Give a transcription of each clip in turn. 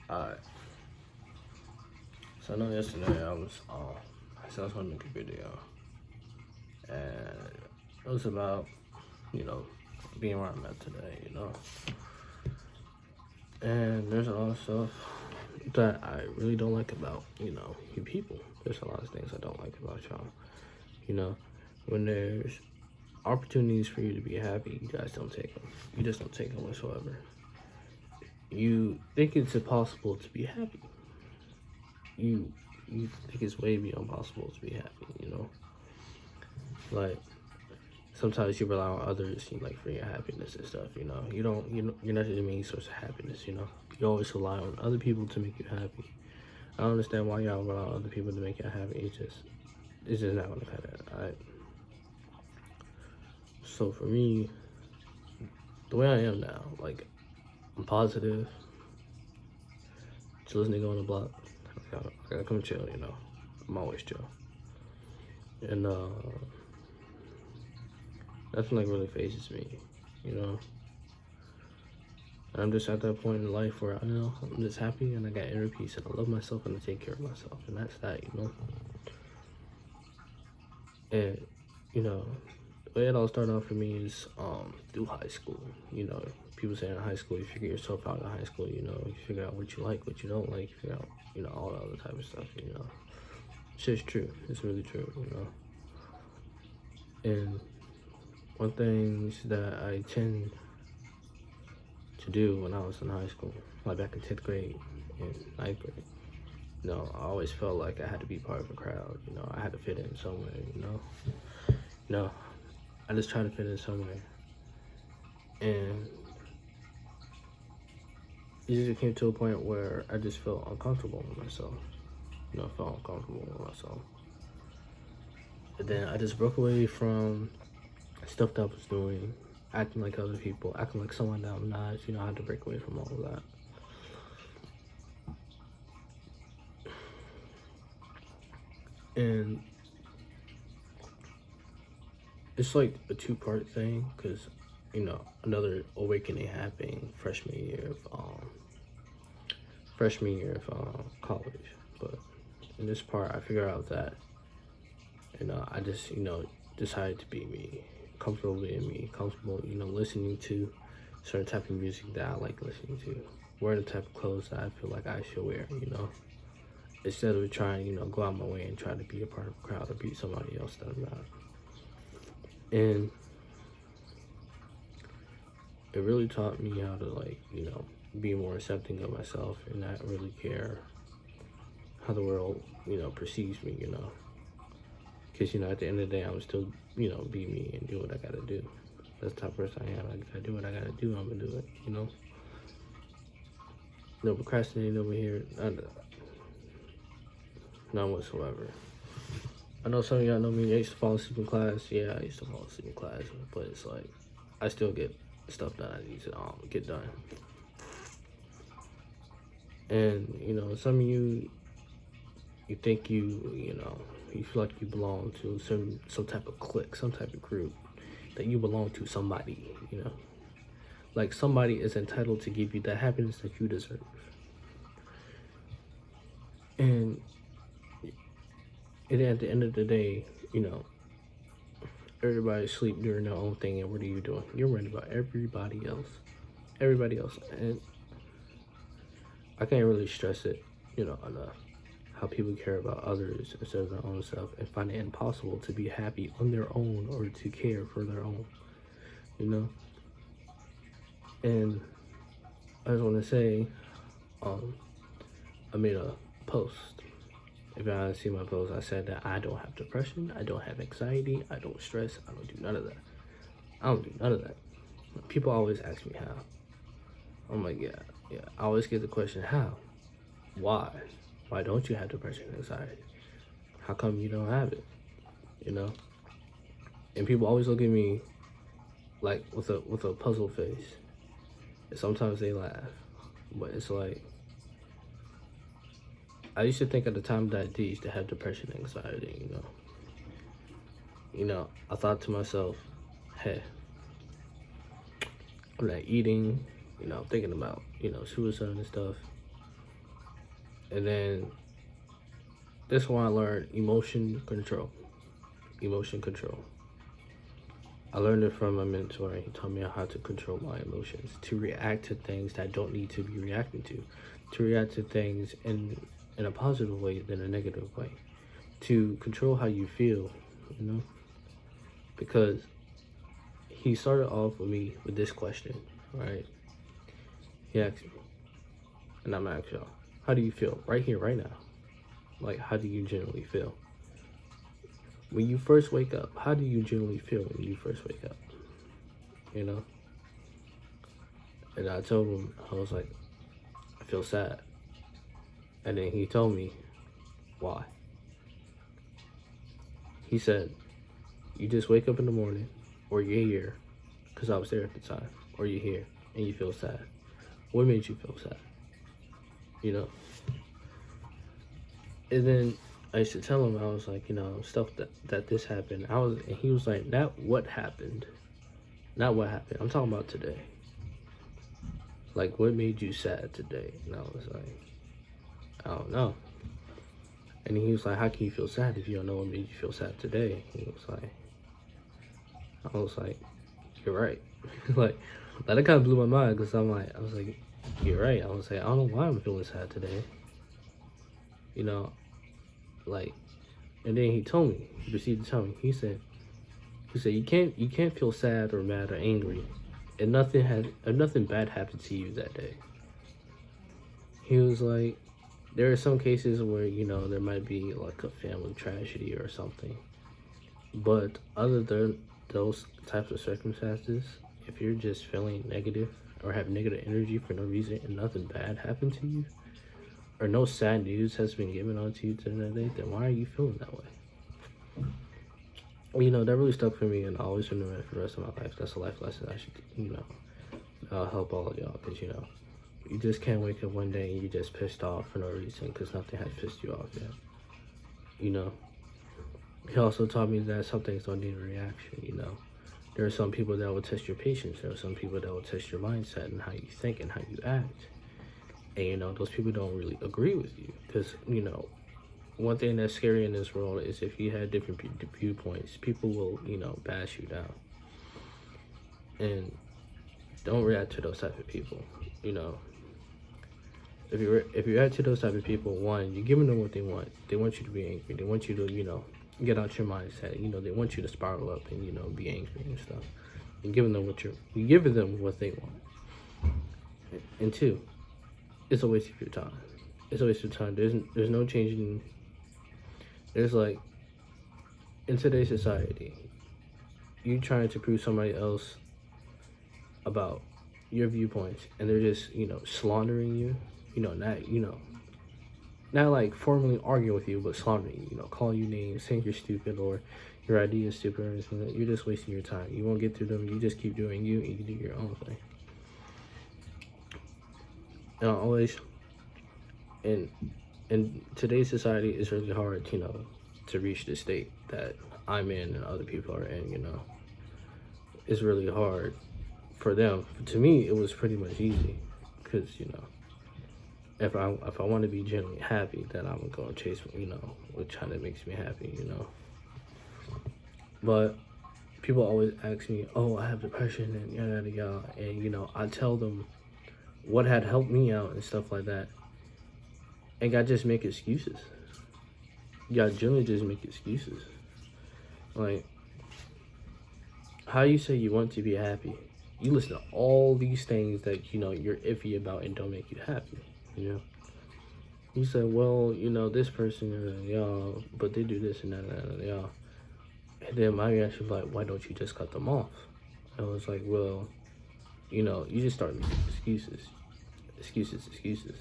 Alright. So I know yesterday I saw to make a video, and it was about, you know, being where I'm at today. And there's a lot of stuff that I really don't like about, you people. There's a lot of things I don't like about y'all. You know, when there's opportunities for you to be happy, you guys don't take them. You just don't take them whatsoever. You think it's impossible to be happy. You think it's way beyond possible to be happy. Like, sometimes you rely on others, for your happiness and stuff. You're not the main source of happiness. You always rely on other people to make you happy. I don't understand why y'all rely on other people to make you happy. It's just not gonna cut it. Alright. So for me, the way I am now, I'm positive, chillest nigga on the block. I gotta come chill. I'm always chill. And nothing really phases me. And I'm just at that point in life where I'm just happy and I got inner peace and I love myself and I take care of myself, and that's that. And the way it all started off for me is through high school. People say in high school you figure yourself out in high school. You figure out what you like, what you don't like. You figure out all the other type of stuff. It's just true. It's really true. And one thing that I tend to do when I was in high school, like back in 10th grade and 9th grade, I always felt like I had to be part of a crowd. I had to fit in somewhere. I just tried to fit in somewhere, and it just came to a point where I just felt uncomfortable with myself. I felt uncomfortable with myself. And then I just broke away from stuff that I was doing, acting like other people, acting like someone that I'm not. I had to break away from all of that. And it's like a two-part thing, because another awakening happened freshman year of college. But in this part, I figured out that I just decided to be me, comfortable being me, comfortable listening to certain type of music that I like listening to, wearing the type of clothes that I feel like I should wear. Instead of trying go out my way and try to be a part of a crowd or be somebody else that I'm not. And it really taught me how to be more accepting of myself and not really care how the world perceives me. Because at the end of the day, I'm still be me and do what I gotta do. That's the type of person I am. I gotta do what I gotta do. I'm gonna do it. No procrastinating over here. None whatsoever. I know some of y'all know me. I used to fall asleep in class. Yeah, I used to fall asleep in class, but it's like I still get stuff that I need to get done. And some of you think you feel like you belong to some type of clique, some type of group, that you belong to somebody. Like somebody is entitled to give you the happiness that you deserve. And at the end of the day, everybody sleep doing their own thing, and what are you doing? You're worried about everybody else. And I can't really stress it, enough, how people care about others instead of their own self, and find it impossible to be happy on their own or to care for their own, And I just want to say, I made a post. If you haven't seen my post, I said that I don't have depression, I don't have anxiety, I don't stress, I don't do none of that. I don't do none of that. People always ask me how. I'm like, yeah. I always get the question, how? Why? Why don't you have depression and anxiety? How come you don't have it? And people always look at me like with a puzzle face. And sometimes they laugh. But it's like, I used to think at the time that I did used to have depression and anxiety, I thought to myself, hey, I'm not eating, thinking about, suicide and stuff. And then this is why I learned emotion control. Emotion control. I learned it from my mentor. He taught me how to control my emotions, to react to things that I don't need to be reacting to react to things in a positive way than a negative way, to control how you feel, you know? Because he started off with me with this question, right? He asked me, and I'm gonna ask y'all, how do you feel right here, right now? Like, how do you generally feel? When you first wake up, how do you generally feel when you first wake up? You know? And I told him, I was like, I feel sad. And then he told me why. He said, you just wake up in the morning, or you're here, because I was there at the time, or you're here and you feel sad. What made you feel sad? You know? And then I used to tell him, I was like, you know, stuff that this happened. And he was like, not what happened. Not what happened. I'm talking about today. Like, what made you sad today? And I was like, I don't know. And he was like, how can you feel sad if you don't know what made you feel sad today? I was like, you're right. Like, that kind of blew my mind, because I was like, you're right. I was like, I don't know why I'm feeling sad today. You know, like, and then he proceeded to tell me, he said, you can't feel sad or mad or angry, and nothing bad happened to you that day. He was like, there are some cases where, you know, there might be like a family tragedy or something, but other than those types of circumstances, if you're just feeling negative or have negative energy for no reason and nothing bad happened to you, or no sad news has been given onto you today, then why are you feeling that way? You know, that really stuck for me, and I always remember it for the rest of my life. That's a life lesson I should, you know, help all of y'all, because, you know, you just can't wake up one day and you just pissed off for no reason, because nothing has pissed you off yet. You know, he also taught me that some things don't need a reaction, you know. There are some people that will test your patience. There are some people that will test your mindset and how you think and how you act. And, you know, those people don't really agree with you, because, you know, one thing that's scary in this world is if you have different viewpoints, people will, you know, bash you down. And don't react to those type of people, you know. If you react to those type of people, one, you're giving them what they want. They want you to be angry. They want you to, you know, get out your mindset. You know, they want you to spiral up and, you know, be angry and stuff. You're giving them what they want. And two, it's a waste of your time. It's a waste of time. There's no changing. There's like, in today's society, you trying to prove somebody else about your viewpoints, and they're just, you know, slandering you. You know, not like formally arguing with you, but slandering you. You know, calling you names, saying you're stupid or your idea is stupid or anything. Like that. You're just wasting your time. You won't get through them. You just keep doing you, and you do your own thing. And always, in today's society, it's really hard, you know, to reach the state that I'm in and other people are in. You know, it's really hard for them. To me, it was pretty much easy, because, you know, if I want to be genuinely happy, then I'm gonna go chase, you know, which kind of makes me happy, you know. But people always ask me, oh, I have depression and yada yada yada, and, you know, I tell them what had helped me out and stuff like that, and I just make excuses. Y'all generally just make excuses. Like, how you say you want to be happy? You listen to all these things that, you know, you're iffy about and don't make you happy. You know, you say, well, you know, this person, y'all, but they do this and that, y'all. And then my reaction was like, why don't you just cut them off? I was like, well, you know, you just start making excuses.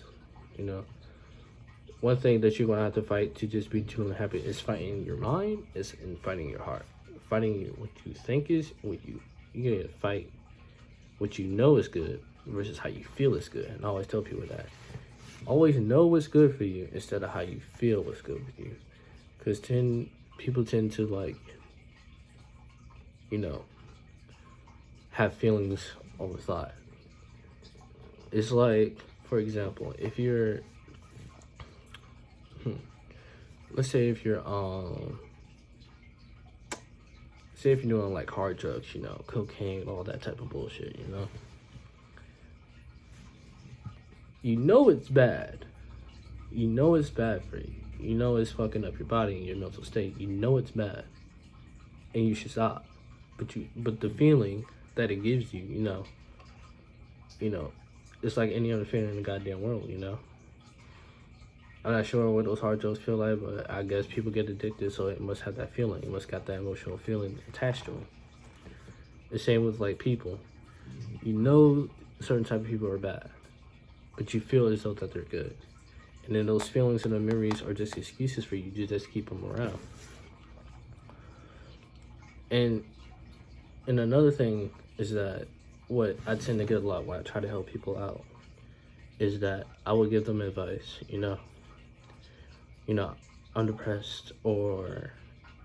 You know, one thing that you're gonna have to fight to just be truly happy is fighting your mind, is in fighting your heart, fighting what you think is what you gotta fight what you know is good versus how you feel is good. And I always tell people that. Always know what's good for you instead of how you feel what's good for you. Because people tend to, like, you know, have feelings over thought. It's like, for example, if you're let's say if you're say if you're doing like hard drugs, you know, cocaine, all that type of bullshit, you know. You know it's bad. You know it's bad for you. You know it's fucking up your body and your mental state. You know it's bad. And you should stop. But the feeling that it gives you, you know, it's like any other feeling in the goddamn world, you know. I'm not sure what those hard drugs feel like, but I guess people get addicted, so it must have that feeling. It must got that emotional feeling attached to it. The same with like people. You know certain type of people are bad, but you feel as though that they're good. And then those feelings and the memories are just excuses for you to just keep them around. And another thing is that what I tend to get a lot when I try to help people out is that I will give them advice, you know, I'm depressed, or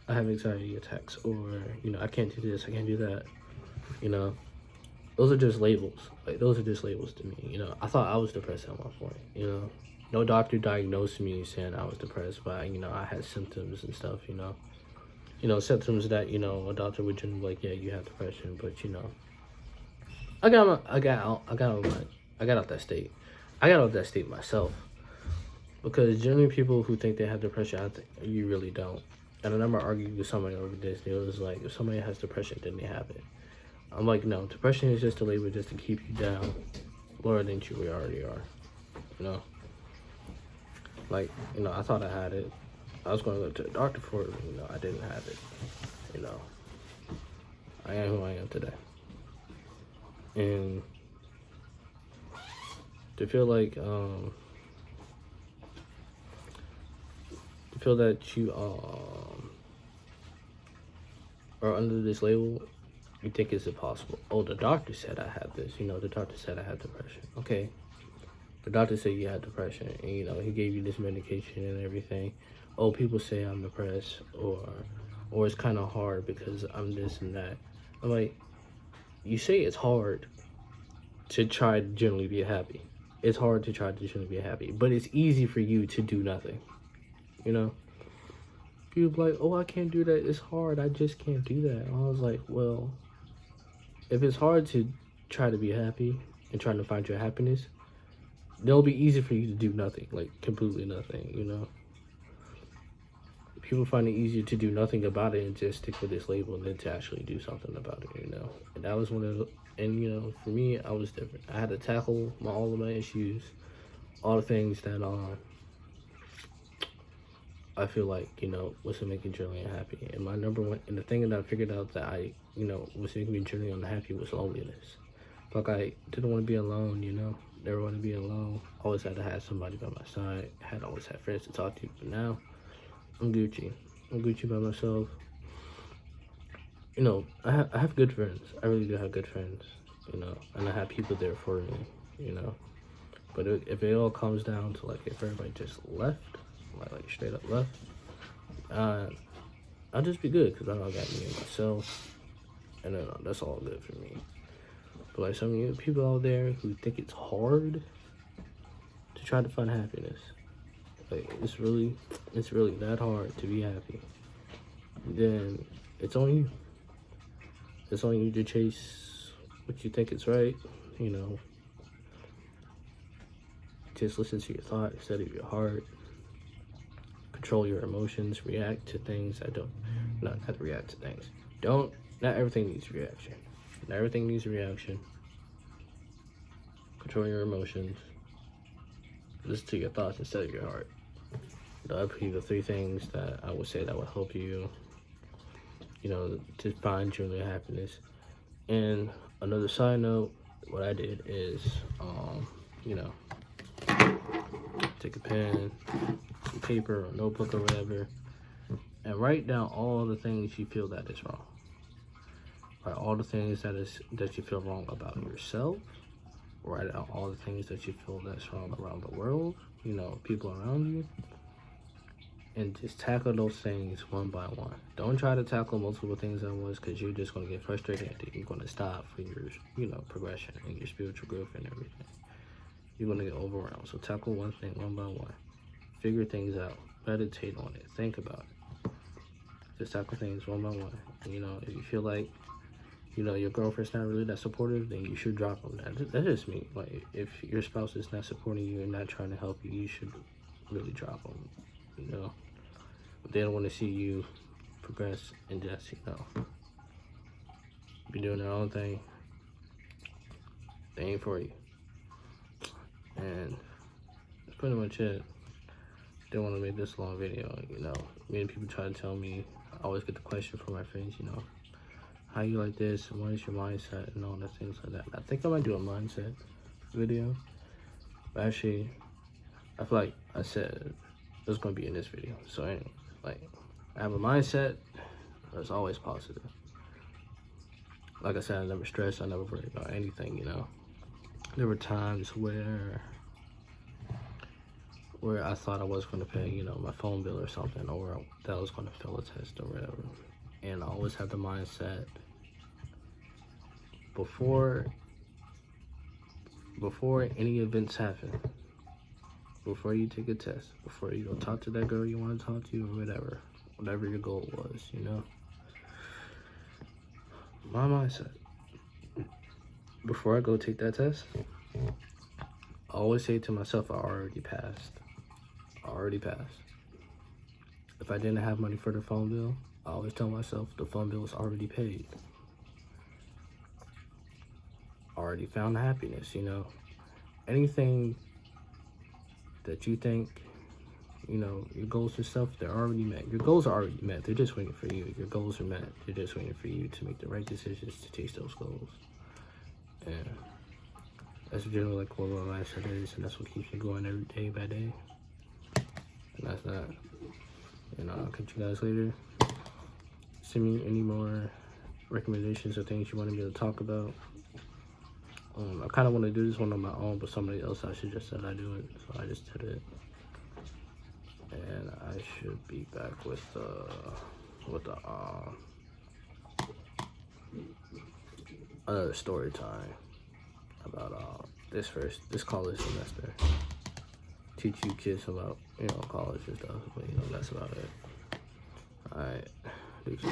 I have anxiety attacks, or, you know, I can't do this, I can't do that, you know. Those are just labels. Like, those are just labels to me, you know. I thought I was depressed at one point, you know. No doctor diagnosed me saying I was depressed, but, you know, I had symptoms and stuff, you know. You know, symptoms that, you know, a doctor would generally be like, yeah, you have depression, but, you know. I got out that state. I got out that state myself. Because generally people who think they have depression, I think you really don't. And I remember arguing with somebody over this. It was like, if somebody has depression, then they have it. I'm like, no, depression is just a label just to keep you down lower than you already are. You know? Like, you know, I thought I had it. I was going to go to the doctor for it, you know, I didn't have it. You know? I am who I am today. And to feel like, feel that you are under this label, you think it's impossible. Oh, the doctor said I had this. You know, the doctor said I had depression. Okay. The doctor said you had depression, and, you know, he gave you this medication and everything. Oh, people say I'm depressed, or it's kind of hard because I'm this and that. I'm like, you say it's hard to try to generally be happy. It's hard to try to generally be happy, but it's easy for you to do nothing. You know, people like, oh, I can't do that. It's hard. I just can't do that. And I was like, well, if it's hard to try to be happy and trying to find your happiness, it'll be easy for you to do nothing, like completely nothing, you know. People find it easier to do nothing about it and just stick with this label than to actually do something about it, you know. And that was one of the, and, you know, for me, I was different. I had to tackle all of my issues, all the things that, I feel like, you know, wasn't making Julian happy. And my number one, and the thing that I figured out that I, you know, was making me Julian unhappy was loneliness. Like, I didn't want to be alone, you know, never want to be alone. Always had to have somebody by my side. Had always had friends to talk to, but now I'm Gucci. I'm Gucci by myself. You know, I have good friends. I really do have good friends, you know, and I have people there for me, you know. But if it all comes down to, like, if everybody just left, like straight up left, I'll just be good because I know I got me and myself, and then that's all good for me. But like some of you people out there who think it's hard to try to find happiness, like it's really that hard to be happy, then it's on you. It's on you to chase what you think is right, you know. Just listen to your thoughts instead of your heart. Control your emotions, react to things that don't, not react to things. Not everything needs reaction. Not everything needs a reaction. Control your emotions. Listen to your thoughts instead of your heart. I'll put you the 3 things that I would say that would help you, you know, to find your real happiness. And another side note, what I did is, you know, take a pen, some paper or notebook or whatever, and write down all the things you feel that is wrong. Write all the things that you feel wrong about yourself. Write out all the things that you feel that's wrong around the world, you know, people around you. And just tackle those things one by one. Don't try to tackle multiple things at once, because you're just going to get frustrated and you're going to stop for your, you know, progression and your spiritual growth and everything. You're going to get overwhelmed. So tackle one thing one by one. Figure things out. meditate on it, think about it. Just tackle things one by one. You know, if you feel like, you know, your girlfriend's not really that supportive, then you should drop them. That's just me. Like, if your spouse is not supporting you and not trying to help you, you should really drop them. You know, if they don't want to see you progress and just, you know, be doing their own thing, they ain't for you. And that's pretty much it. Didn't want to make this long video. You know, many people try to tell me, I always get the question from my friends, you know, how you like this, and what is your mindset, and all the things like that. I think I might do a mindset video, but actually, I feel like I said it's gonna be in this video. So anyway, like, I have a mindset that's always positive. Like I said, I never stress, I never worry about anything, you know. There were times where I thought I was gonna pay, you know, my phone bill or something, or that I was gonna fail a test or whatever. And I always have the mindset before any events happen, before you take a test, before you go talk to that girl you want to talk to, or whatever your goal was, you know. My mindset, before I go take that test, I always say to myself, I already passed. If I didn't have money for the phone bill, I always tell myself the phone bill is already paid. Already found happiness, you know. Anything that you think, you know, your goals and stuff, they're already met. Your goals are already met. They're just waiting for you. Your goals are met. They're just waiting for you to make the right decisions to chase those goals. And that's generally like what my mindset is, and that's what keeps me going every day by day. And that's that. And I'll catch you guys later. Send me any more recommendations or things you wanted me to talk about. I kind of want to do this one on my own, but somebody else actually just said I do it, so I just did it. And I should be back with another story time about this college semester. Teach you kids about, you know, college and stuff, but you know, that's about it. Alright, deuces.